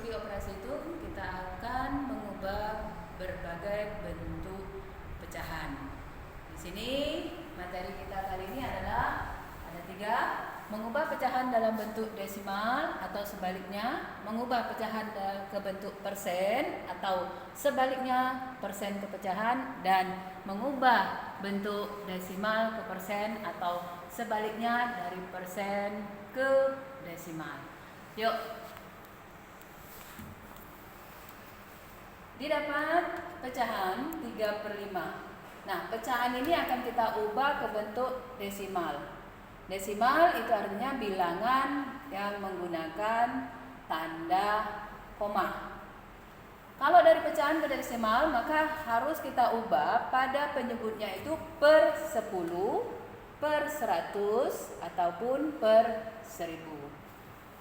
memasuki operasi itu kita akan mengubah berbagai bentuk pecahan. Di sini materi kita kali ini adalah ada 3: mengubah pecahan dalam bentuk desimal atau sebaliknya, mengubah pecahan ke bentuk persen atau sebaliknya persen ke pecahan, dan mengubah bentuk desimal ke persen atau sebaliknya dari persen ke desimal. Yuk. Didapat pecahan 3/5. Nah, pecahan ini akan kita ubah ke bentuk desimal. Desimal itu artinya bilangan yang menggunakan tanda koma. Kalau dari pecahan ke desimal, maka harus kita ubah pada penyebutnya itu per 10, per 100, ataupun per 1000.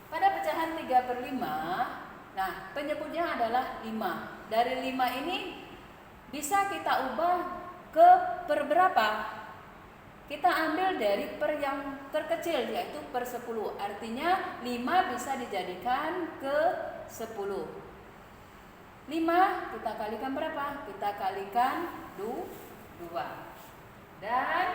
Pada pecahan 3/5, nah, penyebutnya adalah 5. Dari 5 ini bisa kita ubah ke per berapa? Kita ambil dari per yang terkecil, yaitu per 10. Artinya 5 bisa dijadikan ke 10. 5 kita kalikan berapa? Kita kalikan 2. Dan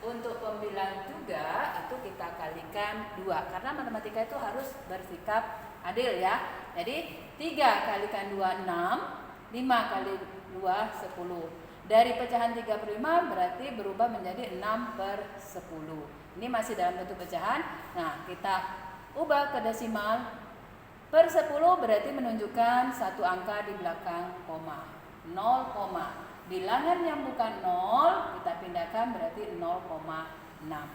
untuk pembilang juga itu kita kalikan 2. Karena matematika itu harus bersikap adil ya. Jadi 3 kalikan 2 6, 5 kali 2 10. Dari pecahan 3/5 berarti berubah menjadi 6/10. Ini masih dalam bentuk pecahan. Nah, kita ubah ke desimal. Per 10 berarti menunjukkan satu angka di belakang koma. 0, bilangan yang bukan 0 kita pindahkan berarti 0,6.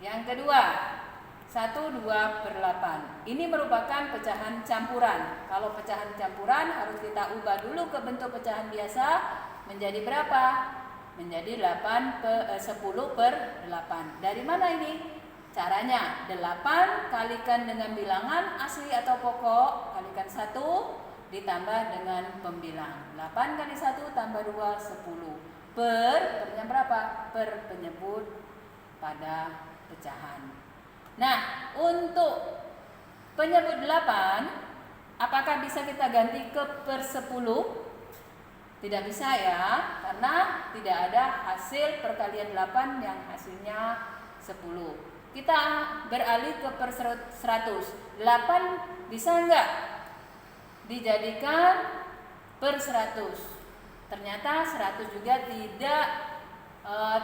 Yang kedua, 1/2/8. Ini merupakan pecahan campuran. Kalau pecahan campuran harus kita ubah dulu ke bentuk pecahan biasa menjadi berapa? Menjadi 10/8. Dari mana ini? Caranya 8 kalikan dengan bilangan asli atau pokok, kalikan 1 ditambah dengan pembilang. 8 kali 1 tambah 2 10. Pernya berapa? Per penyebut pada pecahan. Nah, untuk penyebut 8, apakah bisa kita ganti ke per 10? Tidak bisa ya, karena tidak ada hasil perkalian 8 yang hasilnya 10. Kita beralih ke per 100. 8 bisa enggak dijadikan per 100? Ternyata 100 juga tidak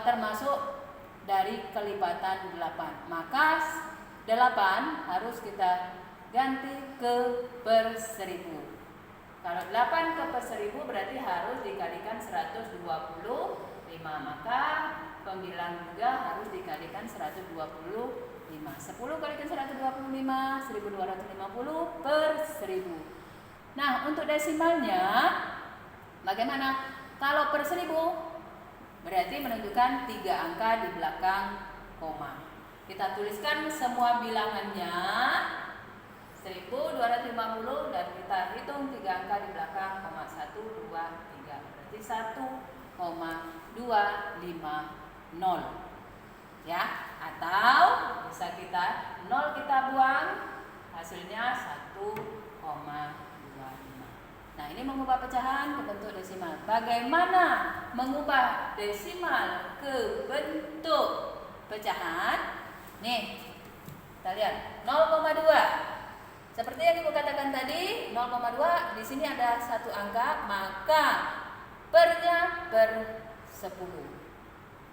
termasuk dari kelipatan 8. Maka 8 harus kita ganti ke per 1000. Kalau 8 ke per 1000 berarti harus dikalikan 125. Maka pembilang juga harus dikalikan 125. 10 kalikan 125, 1250 per 1000. Nah, untuk desimalnya bagaimana? Kalau per 10 berarti menunjukkan 3 angka di belakang koma. Kita tuliskan semua bilangannya 1250 dan kita hitung 3 angka di belakang koma. 1, 2, 3. Berarti 1,250. Ya, atau bisa kita 0 kita buang, hasilnya 1,25. Nah, ini mengubah pecahan ke bentuk desimal. Bagaimana mengubah desimal ke bentuk pecahan? Nih, kita lihat 0,2. Seperti yang ibu katakan tadi, 0,2 di sini ada satu angka, maka pernya per 10.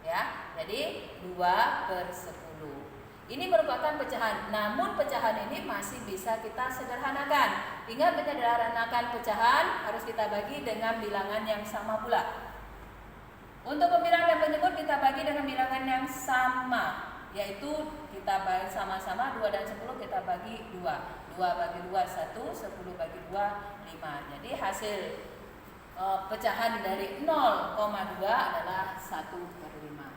Ya, jadi 2/10. Ini merupakan pecahan, namun pecahan ini masih bisa kita sederhanakan. Ingat, menyederhanakan pecahan harus kita bagi dengan bilangan yang sama pula. Untuk pembilangan dan penyebut kita bagi dengan bilangan yang sama, yaitu kita bagi sama-sama 2 dan 10 kita bagi 2. 2 bagi 2 1, 10 bagi 2 5. Jadi hasil pecahan dari 0,2 adalah 1/5.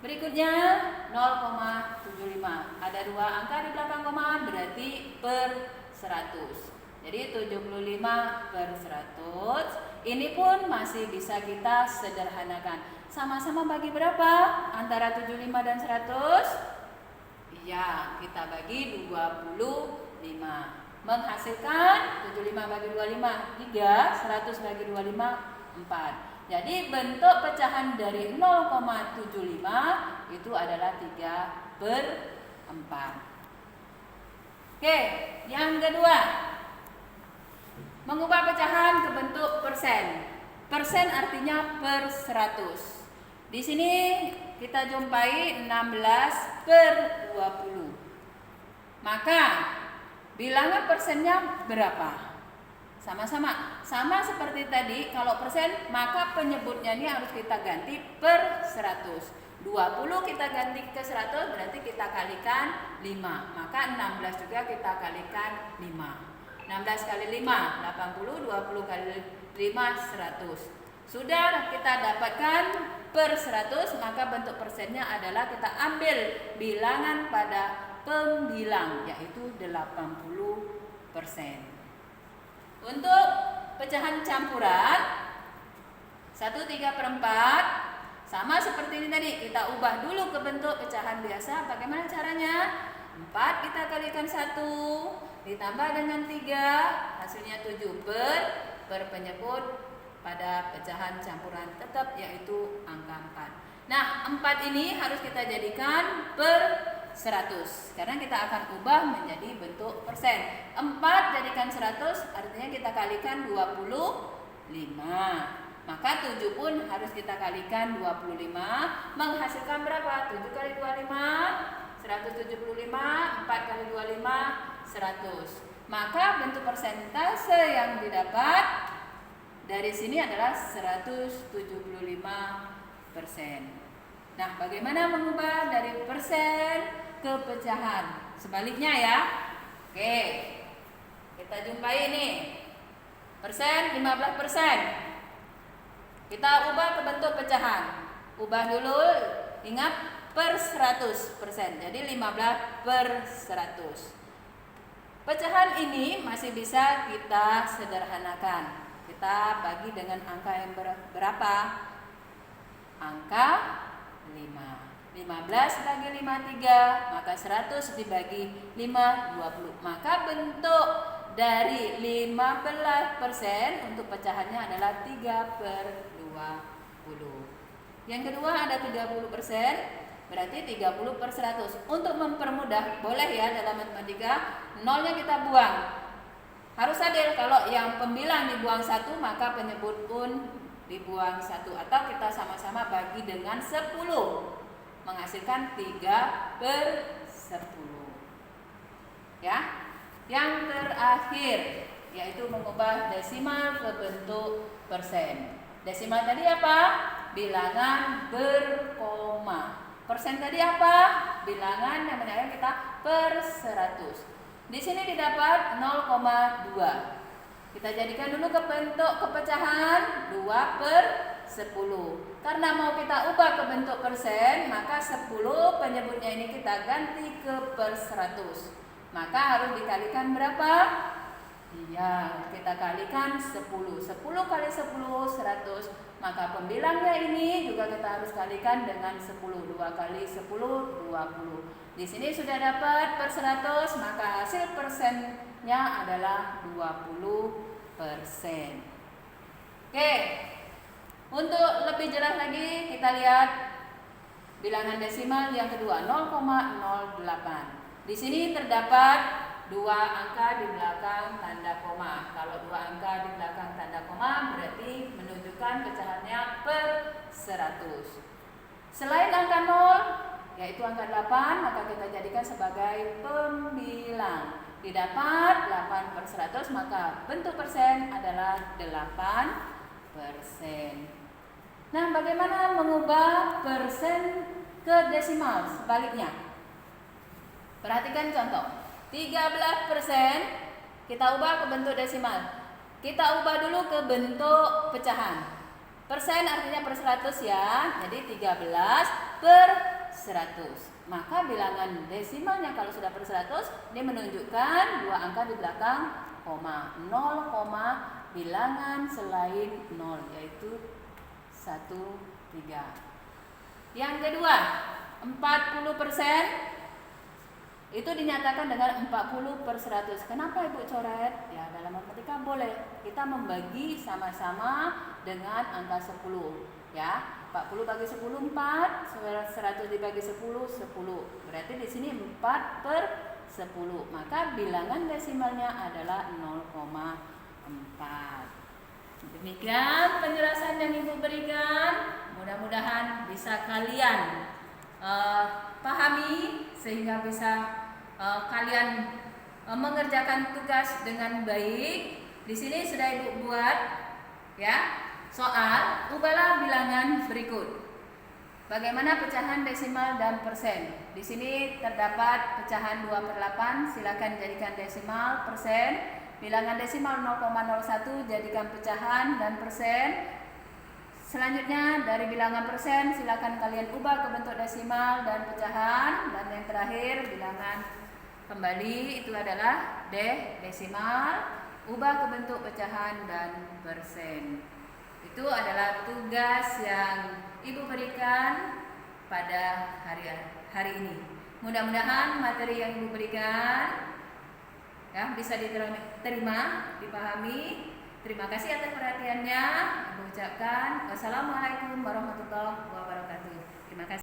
Berikutnya 0,75. Ada 2 angka di belakang koma berarti per 100. Jadi 75/100. Ini pun masih bisa kita sederhanakan. Sama-sama bagi berapa? Antara 75 dan 100? Iya, kita bagi 25. menghasilkan 75 bagi 25 3, 100 bagi 25 4. Jadi bentuk pecahan dari 0,75 itu adalah 3/4. Oke, yang kedua, mengubah pecahan ke bentuk persen. Persen artinya per 100. Di sini kita jumpai 16/20. Maka bilangan persennya berapa? Sama seperti tadi. Kalau persen, maka penyebutnya ini harus kita ganti per 100. 20 kita ganti ke 100, berarti kita kalikan 5. Maka 16 juga kita kalikan 5. 16 kali 5, 80. 20 kali 5, 100. Sudah kita dapatkan per 100, maka bentuk persennya adalah kita ambil bilangan pada pembilang, yaitu 80%. Untuk pecahan campuran 1/3/4 sama seperti ini tadi, kita ubah dulu ke bentuk pecahan biasa. Bagaimana caranya? 4 kita kalikan 1 ditambah dengan 3, hasilnya 7 per penyebut pada pecahan campuran tetap, yaitu angka 4. Nah, 4 ini harus kita jadikan per 100 karena kita akan ubah menjadi bentuk persen. 4 jadikan 100 artinya kita kalikan 25. Maka 7 pun harus kita kalikan 25, menghasilkan berapa? 7 kali 25 175, 4 kali 25 100. Maka bentuk persentase yang didapat dari sini adalah 175%. Nah, bagaimana mengubah dari persen ke pecahan? Sebaliknya ya. Oke. Kita jumpai ini. Persen 15%. Kita ubah ke bentuk pecahan. Ubah dulu, ingat per 100%. Jadi 15/100. Pecahan ini masih bisa kita sederhanakan. Kita bagi dengan angka yang berapa? Angka 5. 15 bagi 5 3, maka 100 dibagi 5 20. Maka bentuk dari 15% untuk pecahannya adalah 3/20. Yang kedua ada 30%, berarti 30/100. Untuk mempermudah, boleh ya dalam matematika, nolnya kita buang. Harus adil, kalau yang pembilang dibuang 1, maka penyebut pun dibuang 1. Atau kita sama-sama bagi dengan 10, menghasilkan 3/10. Ya. Yang terakhir yaitu mengubah desimal ke bentuk persen. Desimal tadi apa? Bilangan berkoma. Persen tadi apa? Bilangan yang menyatakan kita per 100. Di sini didapat 0,2. Kita jadikan dulu ke bentuk kepecahan 2/10. Karena mau kita ubah ke bentuk persen, maka 10 penyebutnya ini kita ganti ke per 100. Maka harus dikalikan berapa? Iya, kita kalikan 10. 10 kali 10 100. Maka pembilangnya ini juga kita harus kalikan dengan 10. 2 kali 10 20. Di sini sudah dapat per 100, maka hasil persennya adalah 20%. Oke. Untuk lebih jelas lagi kita lihat bilangan desimal yang kedua 0,08. Di sini terdapat 2 angka di belakang tanda koma. Kalau 2 angka di belakang tanda koma berarti menunjukkan pecahannya per 100. Selain angka 0 yaitu angka 8, maka kita jadikan sebagai pembilang. Didapat 8/100, maka bentuk persen adalah 8%. Nah, bagaimana mengubah persen ke desimal? Sebaliknya. Perhatikan contoh. 13% kita ubah ke bentuk desimal. Kita ubah dulu ke bentuk pecahan. Persen artinya per 100 ya. Jadi 13/100. Maka bilangan desimalnya kalau sudah per 100, ini menunjukkan 2 angka di belakang koma. 0, bilangan selain 0 yaitu 1, 3. Yang kedua, 40%. Itu dinyatakan dengan 40/100. Kenapa Ibu coret? Ya, dalam matematika boleh. Kita membagi sama-sama dengan angka 10. Ya, 40 bagi 10 4, 100 dibagi 10 10. Berarti di sini 4/10. Maka bilangan desimalnya adalah 0,4. Demikian penjelasan yang Ibu berikan. Mudah-mudahan bisa kalian pahami sehingga bisa kalian mengerjakan tugas dengan baik. Di sini sudah Ibu buat ya soal. Ubahlah bilangan berikut. Bagaimana pecahan desimal dan persen? Di sini terdapat pecahan 2/8. Silakan jadikan desimal, persen. Bilangan desimal 0,01 jadikan pecahan dan persen. Selanjutnya dari bilangan persen silakan kalian ubah ke bentuk desimal dan pecahan. Dan yang terakhir bilangan kembali itu adalah desimal, ubah ke bentuk pecahan dan persen. Itu adalah tugas yang Ibu berikan pada hari ini. Mudah-mudahan materi yang Ibu berikan ya bisa diterima, dipahami. Terima kasih atas perhatiannya. Ibu ucapkan wassalamualaikum warahmatullahi wabarakatuh. Terima kasih.